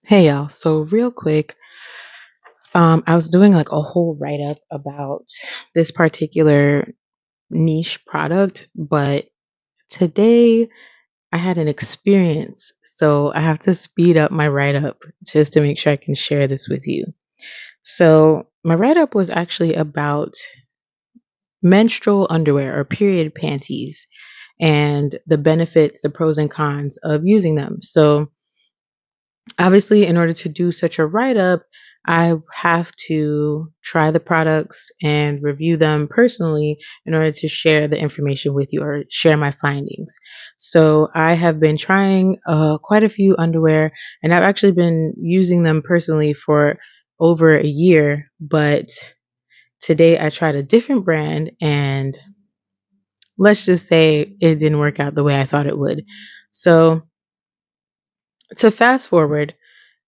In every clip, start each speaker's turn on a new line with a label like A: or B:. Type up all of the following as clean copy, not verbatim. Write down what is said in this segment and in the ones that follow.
A: Hey y'all, so real quick, I was doing like a whole write up about this particular niche product, but today I had an experience, so I have to speed up my write up just to make sure I can share this with you. So, my write up was actually about menstrual underwear or period panties and the benefits, the pros and cons of using them. So, obviously, in order to do such a write up, I have to try the products and review them personally in order to share the information with you or share my findings. So I have been trying quite a few underwear, and I've actually been using them personally for over a year. But today I tried a different brand, and let's just say it didn't work out the way I thought it would. So to fast forward,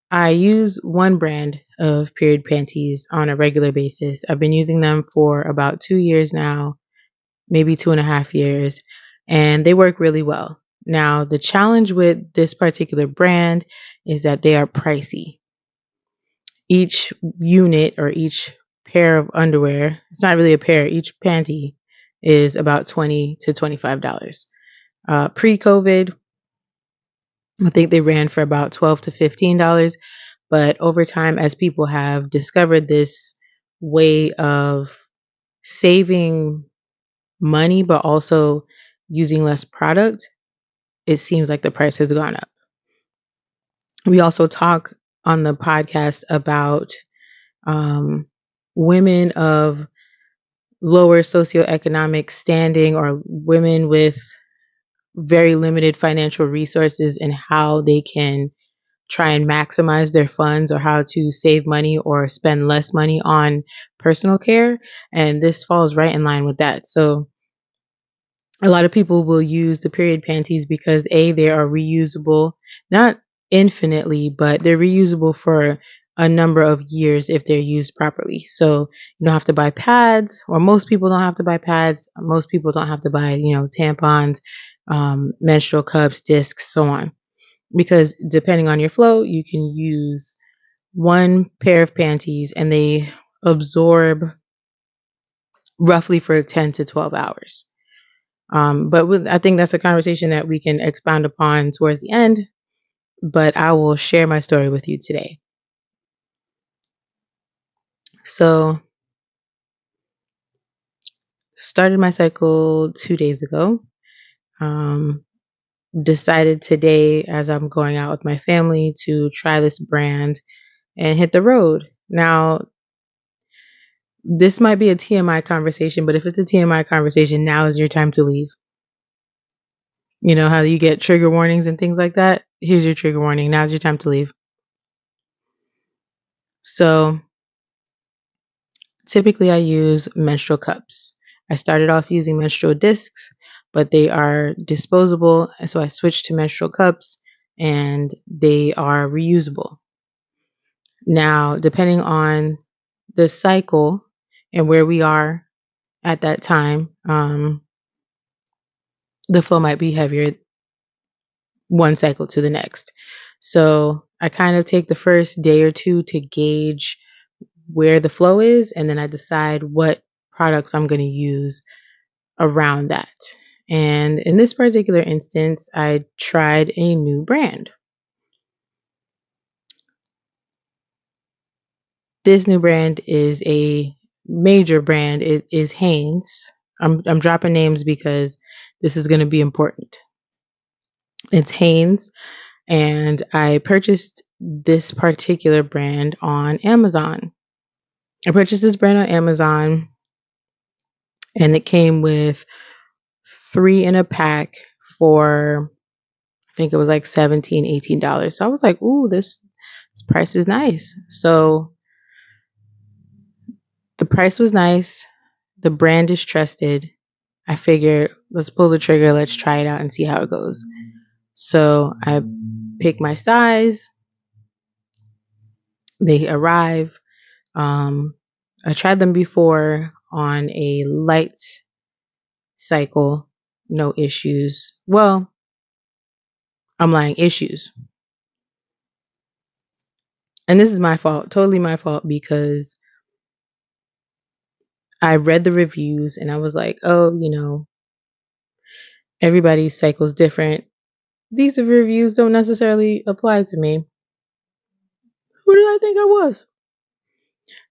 A: I use one brand of period panties on a regular basis. I've been using them for about 2 years now, maybe 2.5 years, and they work really well. Now, the challenge with this particular brand is that they are pricey. Each unit or each pair of underwear, it's not really a pair, each panty is about $20 to $25. Pre COVID, I think they ran for about $12 to $15. But over time, as people have discovered this way of saving money, but also using less product, it seems like the price has gone up. We also talk on the podcast about um, women of lower socioeconomic standing or women with very limited financial resources and how they can try and maximize their funds or how to save money or spend less money on personal care. And this falls right in line with that. So a lot of people will use the period panties because A, they are reusable, not infinitely, but they're reusable for a number of years if they're used properly. So you don't have to buy pads, or most people don't have to buy pads. Most people don't have to buy, tampons, menstrual cups, discs, so on, because depending on your flow, you can use one pair of panties and they absorb roughly for 10 to 12 hours. I think that's a conversation that we can expound upon towards the end, but I will share my story with you today. So, started my cycle 2 days ago. Um, Decided today, as I'm going out with my family, to try this brand and hit the road. Now, this might be a TMI conversation, but if it's a TMI conversation, now is your time to leave. You know how you get trigger warnings and things like that? Here's your trigger warning. Now's your time to leave. So, typically I use menstrual cups. I started off using menstrual discs, but they are disposable. So I switched to menstrual cups and they are reusable. Now, depending on the cycle and where we are at that time, the flow might be heavier one cycle to the next. So I kind of take the first day or two to gauge where the flow is, and then I decide what products I'm going to use around that. And in this particular instance, I tried a new brand. This new brand is a major brand. It is Hanes. I'm dropping names because this is going to be important. It's Hanes, and I purchased this particular brand on Amazon. I purchased this brand on Amazon, and it came with three in a pack for, I think it was like $17, $18. So I was like, ooh, this price is nice. So the price was nice. The brand is trusted. I figured, let's pull the trigger, let's try it out and see how it goes. So I pick my size. They arrive. I tried them before on a light cycle, no issues. Well, I'm lying, issues. And this is my fault, totally my fault, because I read the reviews and I was like, oh, everybody's cycle is different. These reviews don't necessarily apply to me. Who did I think I was?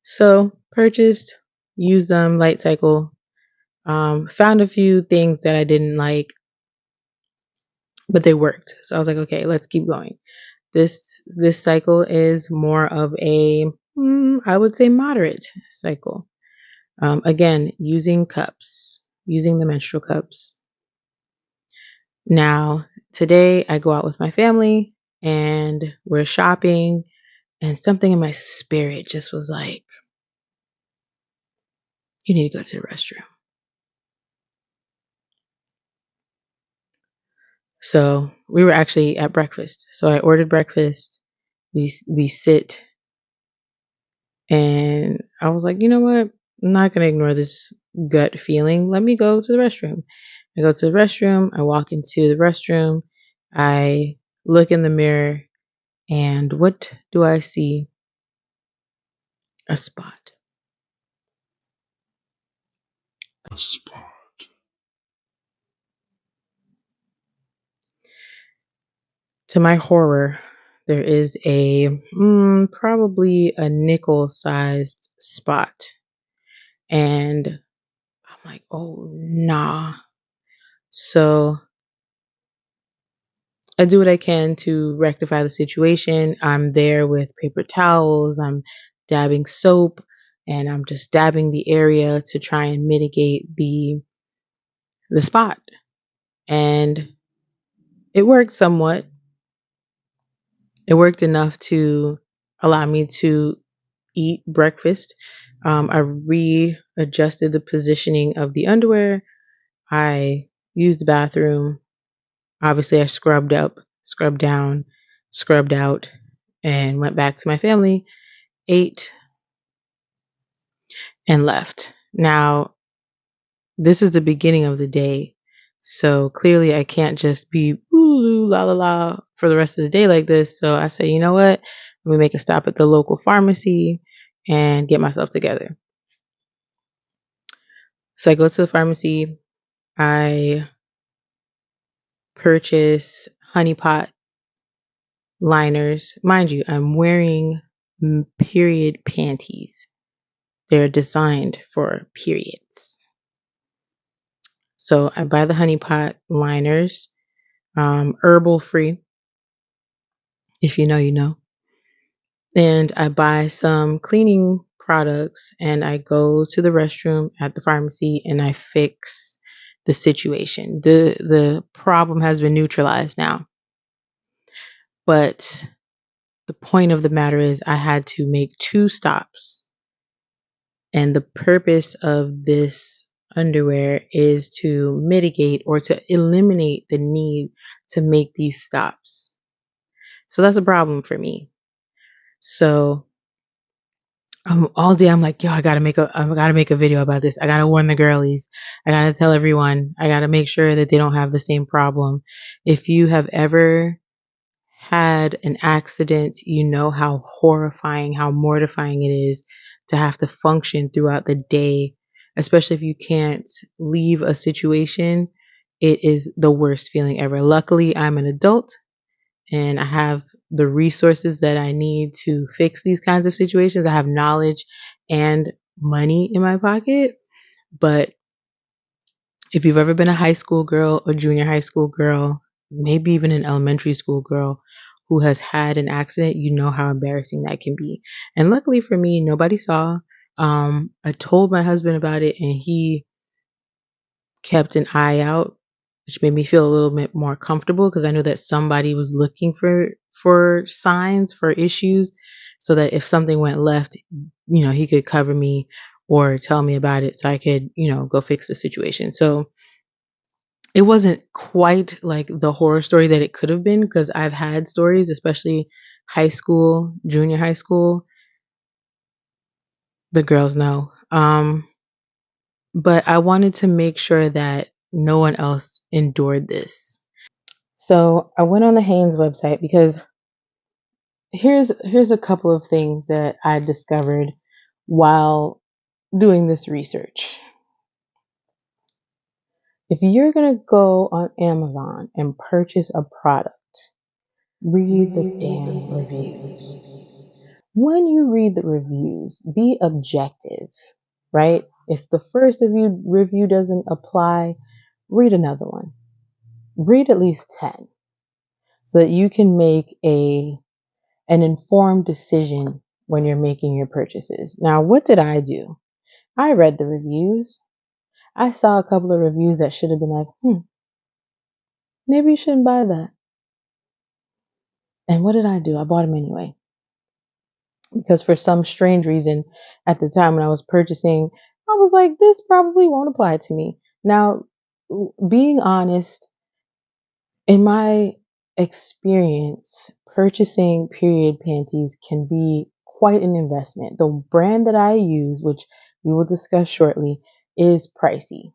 A: So purchased, used them, light cycle. Found a few things that I didn't like, but they worked. So I was like, okay, let's keep going. This cycle is more of a, I would say, moderate cycle. Again, using cups, using the menstrual cups. Now, today I go out with my family and we're shopping, and something in my spirit just was like, you need to go to the restroom. So we were actually at breakfast. So I ordered breakfast. We sit, and I was like, you know what? I'm not gonna ignore this gut feeling. Let me go to the restroom. I go to the restroom. I walk into the restroom. I look in the mirror, and what do I see? A spot. To my horror, there is a probably a nickel-sized spot, and I'm like, oh nah. So I do what I can to rectify the situation. I'm there with paper towels. I'm dabbing soap, and I'm just dabbing the area to try and mitigate the spot. And it worked somewhat. It worked enough to allow me to eat breakfast. I readjusted the positioning of the underwear. I used the bathroom. Obviously, I scrubbed up, scrubbed down, scrubbed out, and went back to my family, ate, and left. Now, this is the beginning of the day. So clearly, I can't just be ooh, la la la for the rest of the day like this. So I said, you know what? Let me make a stop at the local pharmacy and get myself together. So I go to the pharmacy. I purchase honey pot liners. Mind you, I'm wearing period panties. They're designed for periods. So I buy the honey pot liners, herbal free. If you know, you know. And I buy some cleaning products and I go to the restroom at the pharmacy and I fix the situation. The problem has been neutralized now. But the point of the matter is I had to make 2 stops. And the purpose of this underwear is to mitigate or to eliminate the need to make these stops. So that's a problem for me. So all day I'm like, yo, I gotta make a video about this. I gotta warn the girlies. I gotta tell everyone. I gotta make sure that they don't have the same problem. If you have ever had an accident, you know how horrifying, how mortifying it is to have to function throughout the day, especially if you can't leave a situation. It is the worst feeling ever. Luckily, I'm an adult and I have the resources that I need to fix these kinds of situations. I have knowledge and money in my pocket. But if you've ever been a high school girl or junior high school girl, maybe even an elementary school girl who has had an accident, you know how embarrassing that can be. And luckily for me, nobody saw. I told my husband about it and he kept an eye out, which made me feel a little bit more comfortable because I knew that somebody was looking for signs, for issues, so that if something went left, he could cover me or tell me about it so I could, go fix the situation. So it wasn't quite like the horror story that it could have been because I've had stories, especially high school, junior high school. The girls know. But I wanted to make sure that no one else endured this. So I went on the Hanes website because here's a couple of things that I discovered while doing this research. If you're going to go on Amazon and purchase a product, read the damn reviews. When you read the reviews, be objective, right? If the first review doesn't apply, read another one. Read at least 10 so that you can make an informed decision when you're making your purchases. Now, what did I do? I read the reviews. I saw a couple of reviews that should have been like, maybe you shouldn't buy that. And what did I do? I bought them anyway. Because for some strange reason, at the time when I was purchasing, I was like, this probably won't apply to me. Now, being honest, in my experience, purchasing period panties can be quite an investment. The brand that I use, which we will discuss shortly, is pricey.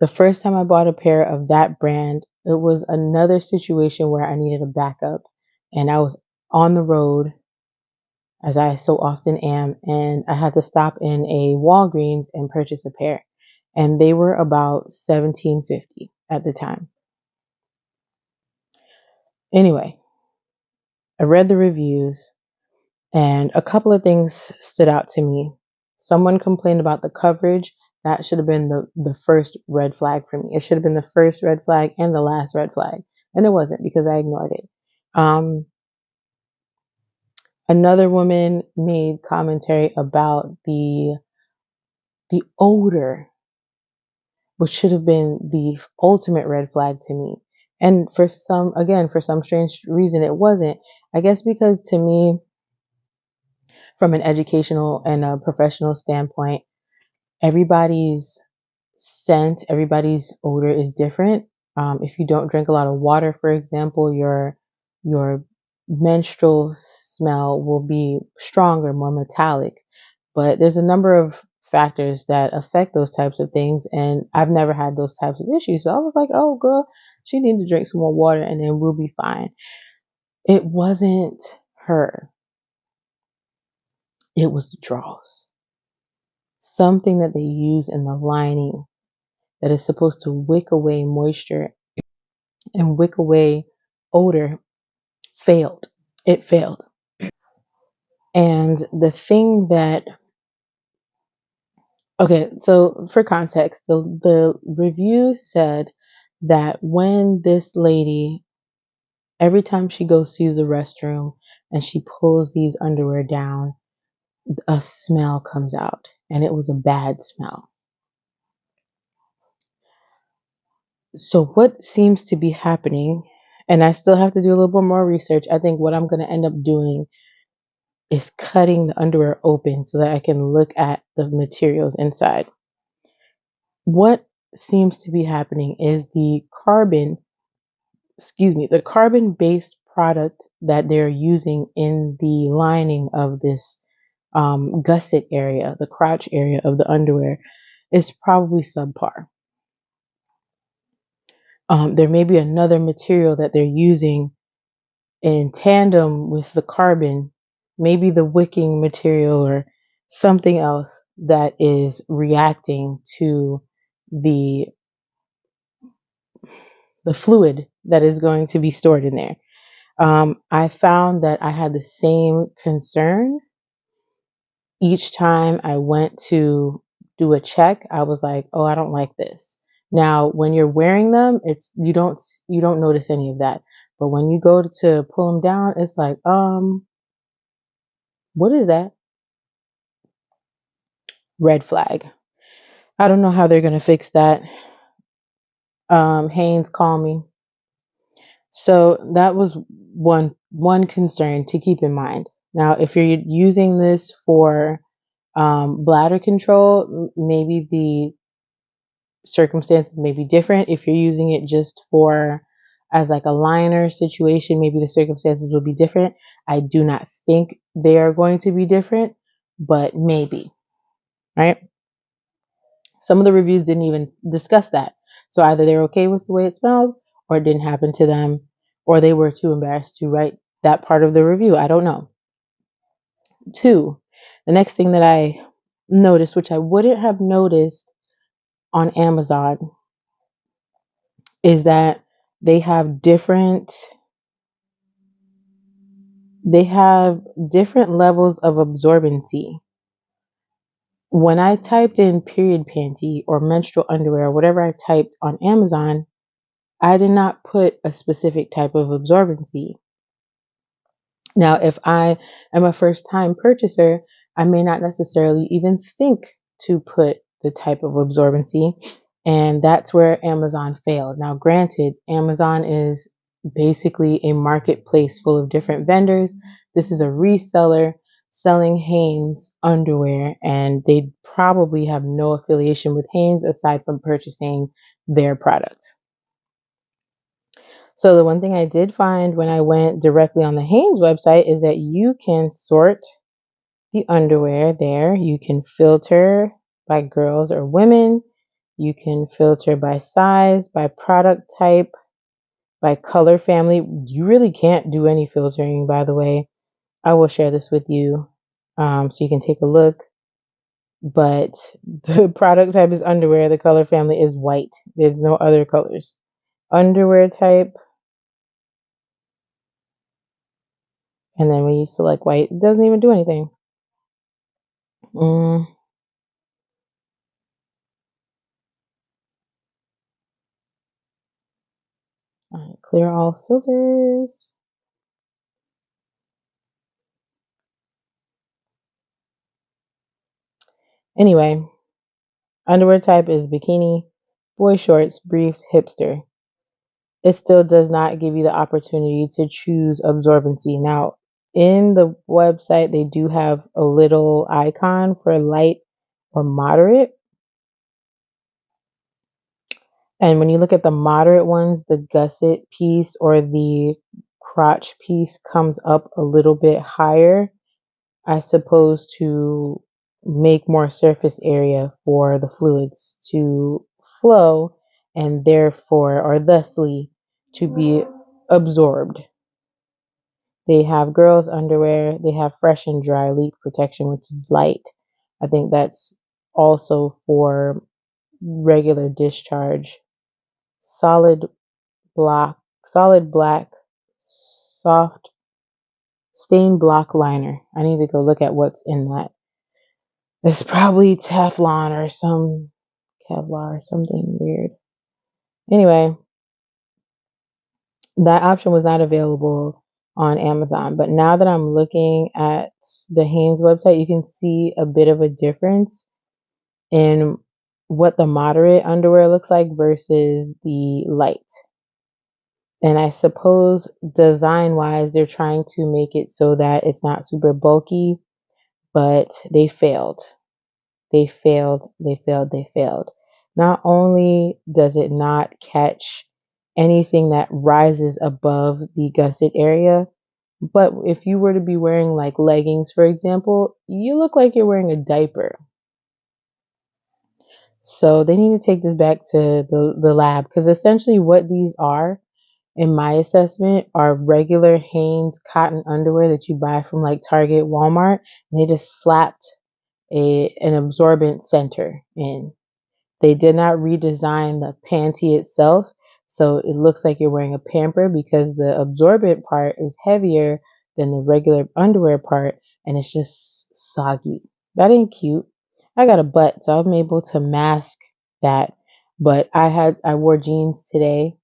A: The first time I bought a pair of that brand, it was another situation where I needed a backup and I was on the road as I so often am, and I had to stop in a Walgreens and purchase a pair. And they were about $17.50 at the time. Anyway, I read the reviews and a couple of things stood out to me. Someone complained about the coverage. That should have been the first red flag for me. It should have been the first red flag and the last red flag. And it wasn't because I ignored it. Another woman made commentary about the odor, which should have been the ultimate red flag to me. And for some strange reason, it wasn't. I guess because to me, from an educational and a professional standpoint, everybody's scent, everybody's odor is different. If you don't drink a lot of water, for example, your menstrual smell will be stronger, more metallic. But there's a number of factors that affect those types of things, and I've never had those types of issues. So I was like, "Oh, girl, she needs to drink some more water, and then we'll be fine." It wasn't her; it was the draws. Something that they use in the lining that is supposed to wick away moisture and wick away odor failed. It failed. And the thing that, okay, so for context, the review said that when this lady, every time she goes to use the restroom and she pulls these underwear down, a smell comes out, and it was a bad smell. So what seems to be happening, and I still have to do a little bit more research. I think what I'm going to end up doing is cutting the underwear open so that I can look at the materials inside. What seems to be happening is the carbon based product that they're using in the lining of this gusset area, the crotch area of the underwear, is probably subpar. There may be another material that they're using in tandem with the carbon, maybe the wicking material or something else that is reacting to the the fluid that is going to be stored in there. I found that I had the same concern each time I went to do a check. I was like, "Oh, I don't like this." Now, when you're wearing them, it's you don't notice any of that. But when you go to pull them down, it's like, what is that? Red flag. I don't know how they're gonna fix that. Haynes, call me. So that was one concern to keep in mind. Now, if you're using this for bladder control, maybe the circumstances may be different. If you're using it just for as like a liner situation, maybe the circumstances will be different. I do not think they are going to be different, but maybe, right? Some of the reviews didn't even discuss that. So either they're okay with the way it smelled, or it didn't happen to them, or they were too embarrassed to write that part of the review. I don't know. Two, the next thing that I noticed, which I wouldn't have noticed on Amazon, is that they have different they have different levels of absorbency. When I typed in period panty or menstrual underwear, whatever I typed on Amazon, I did not put a specific type of absorbency. Now, if I am a first time purchaser, I may not necessarily even think to put the type of absorbency. And that's where Amazon failed. Now, granted, Amazon is basically a marketplace full of different vendors. This is a reseller selling Hanes underwear, and they probably have no affiliation with Hanes aside from purchasing their product. So the one thing I did find when I went directly on the Hanes website is that you can sort the underwear there. You can filter by girls or women. You can filter by size, by product type, by color family. You really can't do any filtering, by the way. I will share this with you so you can take a look. But the product type is underwear. The color family is white. There's no other colors. Underwear type. And then when you select white, it doesn't even do anything. All right, clear all filters. Anyway, underwear type is bikini, boy shorts, briefs, hipster. It still does not give you the opportunity to choose absorbency. Now, in the website, they do have a little icon for light or moderate. And when you look at the moderate ones, the gusset piece or the crotch piece comes up a little bit higher, I suppose, to make more surface area for the fluids to flow and therefore or thusly to be absorbed. They have girls' underwear, they have fresh and dry leak protection, which is light. I think that's also for regular discharge. Solid solid black, soft stain block liner. I need to go look at what's in that. It's probably Teflon or some Kevlar or something weird. Anyway, that option was not available on Amazon. But now that I'm looking at the Hanes website, you can see a bit of a difference in what the moderate underwear looks like versus the light. And I suppose design wise, they're trying to make it so that it's not super bulky, but they failed. They failed, they failed, they failed. Not only does it not catch anything that rises above the gusset area, but if you were to be wearing like leggings, for example, you look like you're wearing a diaper. So they need to take this back to the lab because essentially what these are, in my assessment, are regular Hanes cotton underwear that you buy from like Target, Walmart, and they just slapped an absorbent center in. They did not redesign the panty itself, so it looks like you're wearing a pamper because the absorbent part is heavier than the regular underwear part, and it's just soggy. That ain't cute. I got a butt, so I'm able to mask that. But I wore jeans today,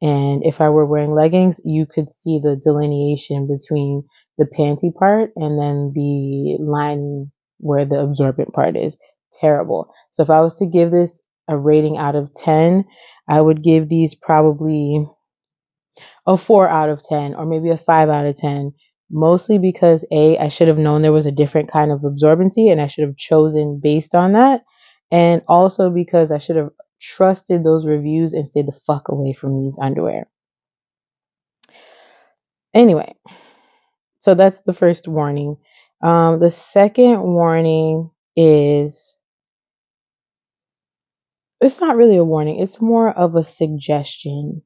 A: and if I were wearing leggings, you could see the delineation between the panty part and then the line where the absorbent part is. Terrible. So if I was to give this a rating out of 10, I would give these probably a 4 out of 10 or maybe a 5 out of 10. Mostly because I should have known there was a different kind of absorbency and I should have chosen based on that. And also because I should have trusted those reviews and stayed the fuck away from these underwear. Anyway, so that's the first warning. The second warning is it's not really a warning, it's more of a suggestion.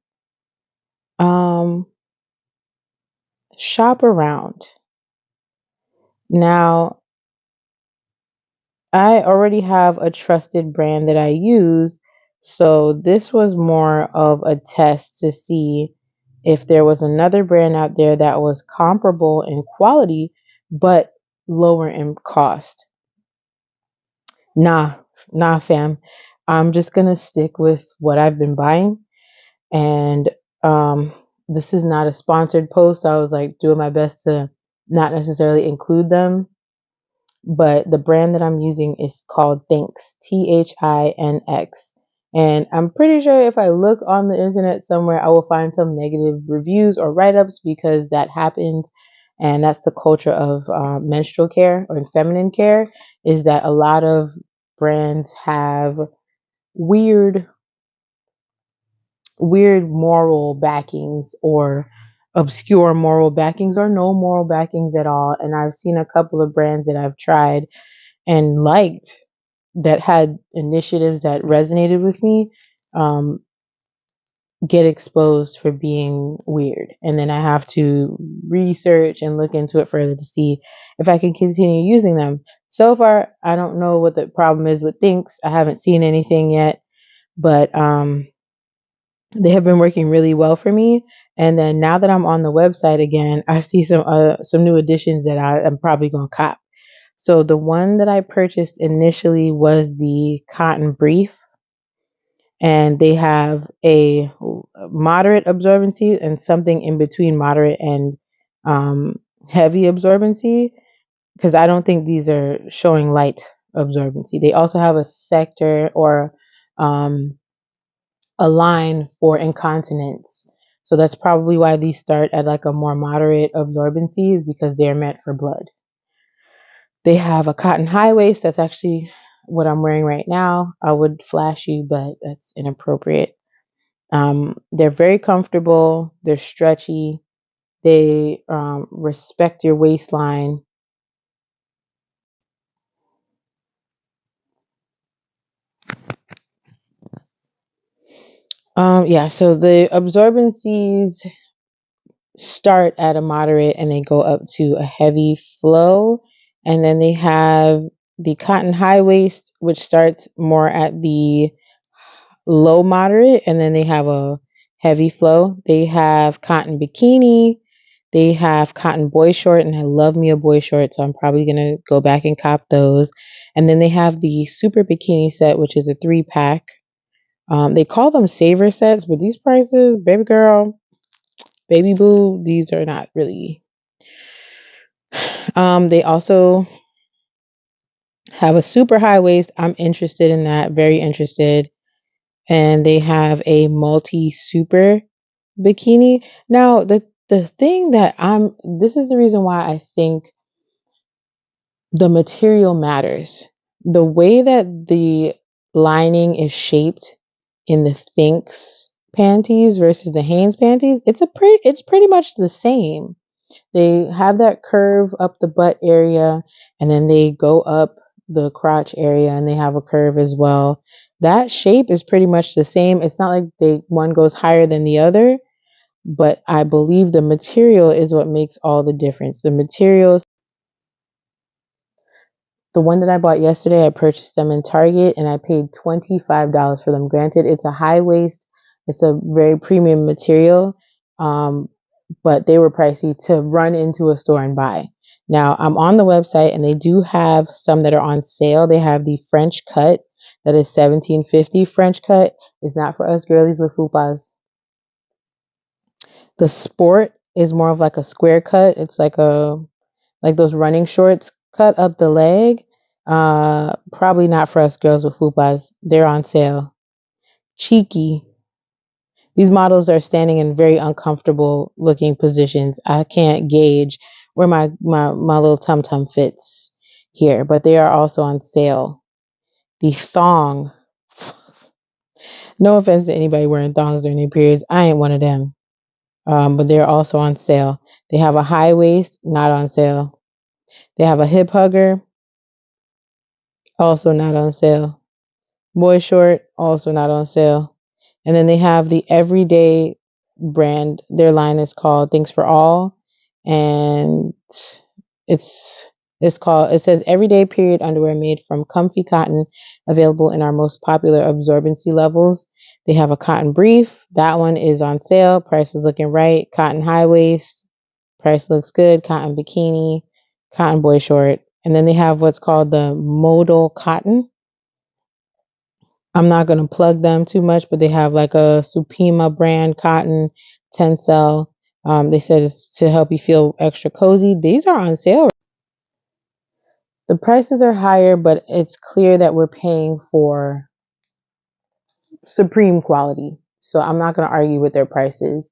A: Um, shop around. Now, I already have a trusted brand that I use, so this was more of a test to see if there was another brand out there that was comparable in quality but lower in cost. Nah, nah, fam. I'm just gonna stick with what I've been buying, and um, this is not a sponsored post. I was like doing my best to not necessarily include them, but the brand that I'm using is called Thinx, Thinx. And I'm pretty sure if I look on the internet somewhere, I will find some negative reviews or write ups because that happens. And that's the culture of menstrual care or feminine care, is that a lot of brands have weird, weird moral backings or obscure moral backings or no moral backings at all. And I've seen a couple of brands that I've tried and liked that had initiatives that resonated with me um, get exposed for being weird. And then I have to research and look into it further to see if I can continue using them. So far, I don't know what the problem is with Thinks. I haven't seen anything yet, but they have been working really well for me. And then now that I'm on the website again, I see some new additions that I'm probably gonna cop. So the one that I purchased initially was the cotton brief, and they have a moderate absorbency and something in between moderate and um, heavy absorbency, because I don't think these are showing light absorbency. They also have a sector or um, a line for incontinence. So that's probably why these start at like a more moderate absorbency, is because they're meant for blood. They have a cotton high waist. That's actually what I'm wearing right now. I would flash you, but that's inappropriate. They're very comfortable. They're stretchy. They respect your waistline. Yeah, so the absorbencies start at a moderate and they go up to a heavy flow. And then they have the cotton high waist, which starts more at the low moderate, and then they have a heavy flow. They have cotton bikini. They have cotton boy short, and I love me a boy short, so I'm probably gonna go back and cop those. And then they have the super bikini set, which is a 3 pack. They call them saver sets, but these prices, baby girl, baby boo, these are not really. They also have a super high waist. I'm interested in that, very interested. And they have a multi super bikini. Now, the thing that this is the reason why I think the material matters. The way that the lining is shaped in the Thinx panties versus the Hanes panties, it's pretty much the same. They have that curve up the butt area, and then they go up the crotch area and they have a curve as well. That shape is pretty much the same. It's not like one goes higher than the other, but I believe the material is what makes all the difference. The materials, the one that I bought yesterday, I purchased them in Target and I paid $25 for them. Granted, it's a high waist, it's a very premium material, um, but they were pricey to run into a store and buy. Now, I'm on the website and they do have some that are on sale. They have the French cut that is $17.50. French cut is not for us girlies with fupas. The sport is more of like a square cut. It's like those running shorts cut up the leg. Probably not for us girls with fupas. They're on sale. Cheeky. These models are standing in very uncomfortable looking positions. I can't gauge where my little tum tum fits here, but they are also on sale. The thong. No offense to anybody wearing thongs during their periods. I ain't one of them. But they're also on sale. They have a high waist, not on sale. They have a hip hugger, also not on sale. Boy short, also not on sale. And then they have the everyday brand. Their line is called Thanks for All. and it's it says everyday period underwear made from comfy cotton, available in our most popular absorbency levels. They have a cotton brief. That one is on sale. Price is looking right. Cotton high waist. Price looks good. Cotton bikini. Cotton boy short. And then they have what's called the modal cotton. I'm not going to plug them too much, but they have like a Supima brand cotton Tencel. They said it's to help you feel extra cozy. These are on sale. The prices are higher, but it's clear that we're paying for supreme quality. So I'm not going to argue with their prices.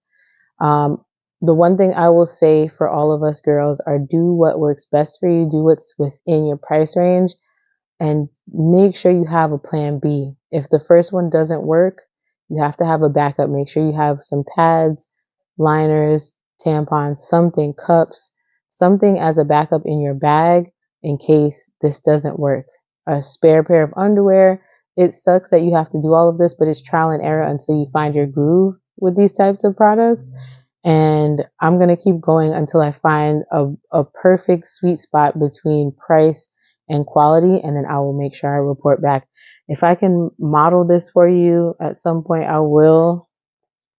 A: Um, the one thing I will say for all of us girls are do what works best for you, do what's within your price range, and make sure you have a plan B. If the first one doesn't work, you have to have a backup. Make sure you have some pads, liners, tampons, something, cups, something as a backup in your bag in case this doesn't work. A spare pair of underwear. It sucks that you have to do all of this, but it's trial and error until you find your groove with these types of products. And I'm going to keep going until I find a perfect sweet spot between price and quality, and then I will make sure I report back. If I can model this for you at some point, I will.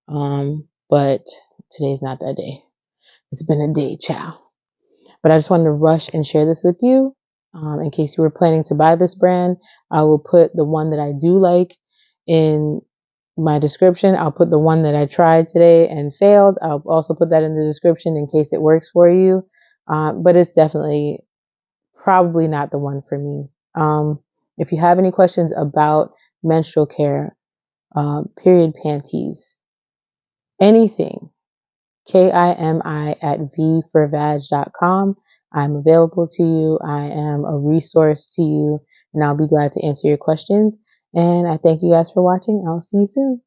A: But today's not that day. It's been a day, chow. But I just wanted to rush and share this with you. In case you were planning to buy this brand, I will put the one that I do like in my description. I'll put the one that I tried today and failed. I'll also put that in the description in case it works for you. But it's definitely probably not the one for me. If you have any questions about menstrual care, period panties, anything, KIMI at vforvag.com. I'm available to you. I am a resource to you, and I'll be glad to answer your questions. And I thank you guys for watching. I'll see you soon.